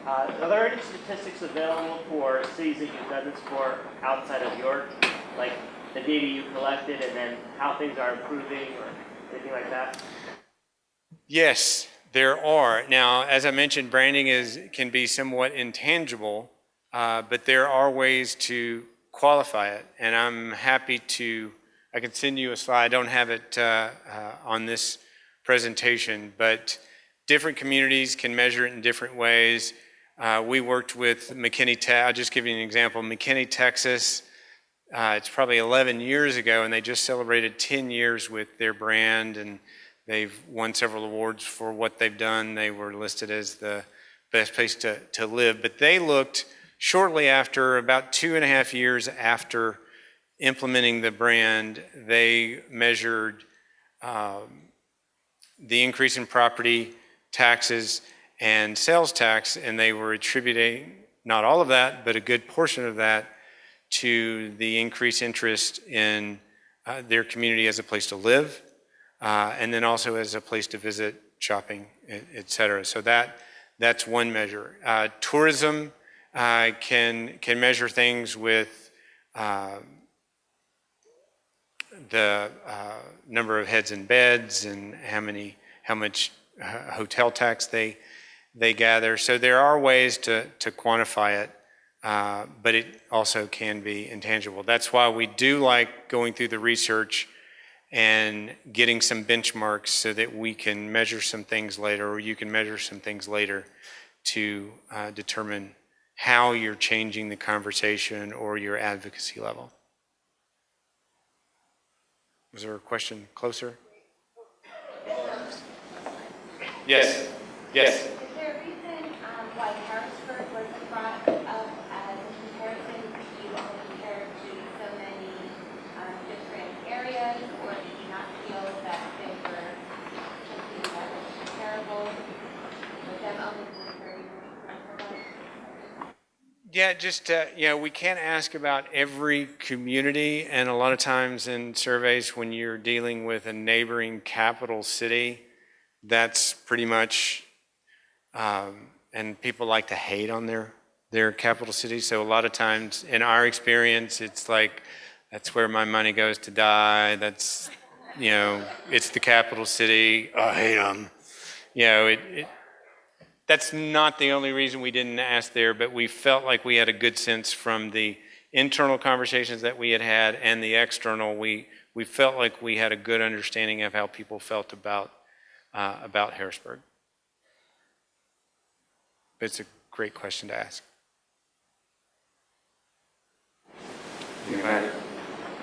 Are there any statistics available for cities that you've done this for outside of York, like the data you collected and then how things are improving or anything like that? Yes, there are. Now, as I mentioned, branding can be somewhat intangible, but there are ways to qualify it, and I'm happy I can send you a slide. I don't have it on this presentation, but different communities can measure it in different ways. We worked with McKinney, I'll just give you an example. McKinney, Texas it's probably 11 years ago, and they just celebrated 10 years with their brand, and they've won several awards for what they've done. They were listed as the best place to live. But they looked shortly after, about 2.5 years after implementing the brand, they measured the increase in property taxes and sales tax, and they were attributing not all of that, but a good portion of that to the increased interest in their community as a place to live, and then also as a place to visit, shopping, et cetera. So that's one measure. Tourism can measure things with the number of heads and beds and how much hotel tax they gather. So there are ways to quantify it, but it also can be intangible. That's why we do like going through the research and getting some benchmarks so that we can measure some things later, or you can measure some things later to determine how you're changing the conversation or your advocacy level. Was there a question closer? Yes. Yes. Is there a reason why Harrisburg wasn't brought up as a comparison? Did you only compare to so many different areas, or did you not feel that they were something that was comparable with them only being 30 minutes away? Yeah, just, we can't ask about every community, and a lot of times in surveys when you're dealing with a neighboring capital city, that's pretty much, and people like to hate on their capital city, so a lot of times in our experience, it's like, that's where my money goes to die, that's, it's the capital city, I hate them. That's not the only reason we didn't ask there, but we felt like we had a good sense from the internal conversations that we had and the external. We felt like we had a good understanding of how people felt about Harrisburg. It's a great question to ask.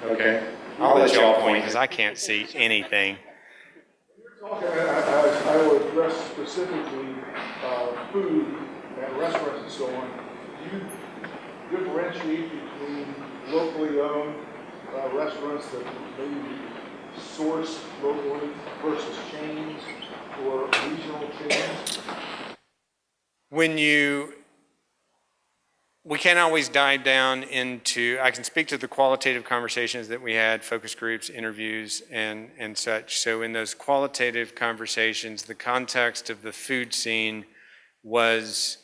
Okay. I'll let y'all point because I can't see anything. I will address specifically food at restaurants and so on. Do you differentiate between locally owned restaurants that maybe source locally versus chains or regional chains? We can't always dive down into, I can speak to the qualitative conversations that we had, focus groups, interviews, and such. So in those qualitative conversations, the context of the food scene was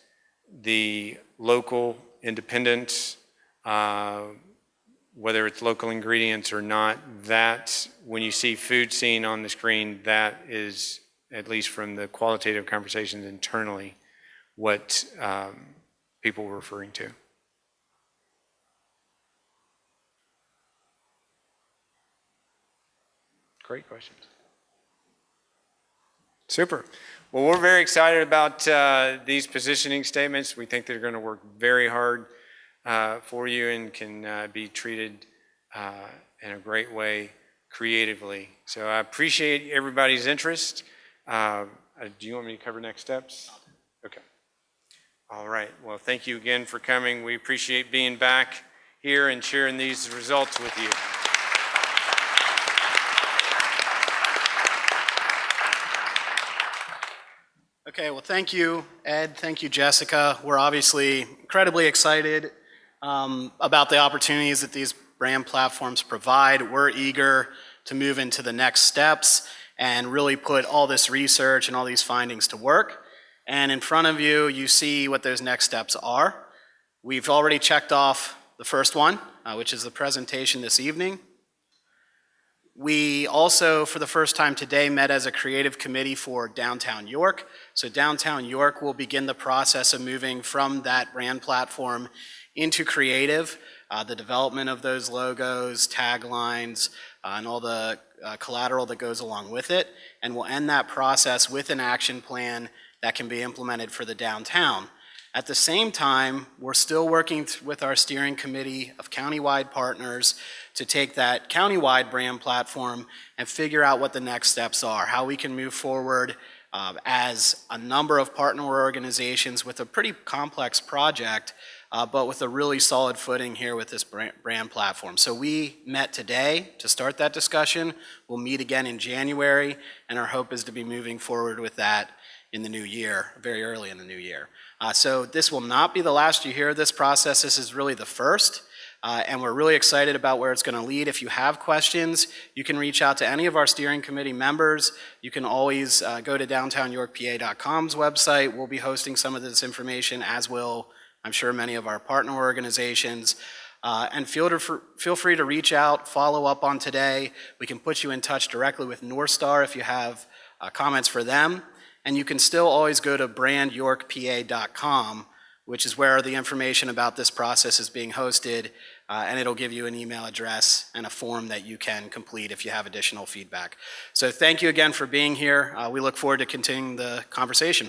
the local independents, whether it's local ingredients or not. That, when you see food scene on the screen, that is, at least from the qualitative conversations internally, what people were referring to. Great questions. Super. Well, we're very excited about these positioning statements. We think they're going to work very hard for you and can be treated in a great way creatively. So I appreciate everybody's interest. Do you want me to cover next steps? Okay. All right. Well, thank you again for coming. We appreciate being back here and sharing these results with you. Okay, well, thank you, Ed. Thank you, Jessica. We're obviously incredibly excited about the opportunities that these brand platforms provide. We're eager to move into the next steps and really put all this research and all these findings to work. And in front of you, you see what those next steps are. We've already checked off the first one, which is the presentation this evening. We also, for the first time today, met as a creative committee for Downtown York. So Downtown York will begin the process of moving from that brand platform into creative, the development of those logos, taglines, and all the collateral that goes along with it. And we'll end that process with an action plan that can be implemented for the downtown. At the same time, we're still working with our steering committee of countywide partners to take that countywide brand platform and figure out what the next steps are, how we can move forward as a number of partner organizations with a pretty complex project, but with a really solid footing here with this brand platform. So we met today to start that discussion. We'll meet again in January, and our hope is to be moving forward with that in the new year, very early in the new year. So this will not be the last you hear of this process. This is really the first, and we're really excited about where it's going to lead. If you have questions, you can reach out to any of our steering committee members. You can always go to downtownyorkpa.com's website. We'll be hosting some of this information, as will, I'm sure, many of our partner organizations. And feel free to reach out, follow up on today. We can put you in touch directly with North Star if you have comments for them. And you can still always go to brandyorkpa.com, which is where the information about this process is being hosted, and it'll give you an email address and a form that you can complete if you have additional feedback. So thank you again for being here. We look forward to continuing the conversation.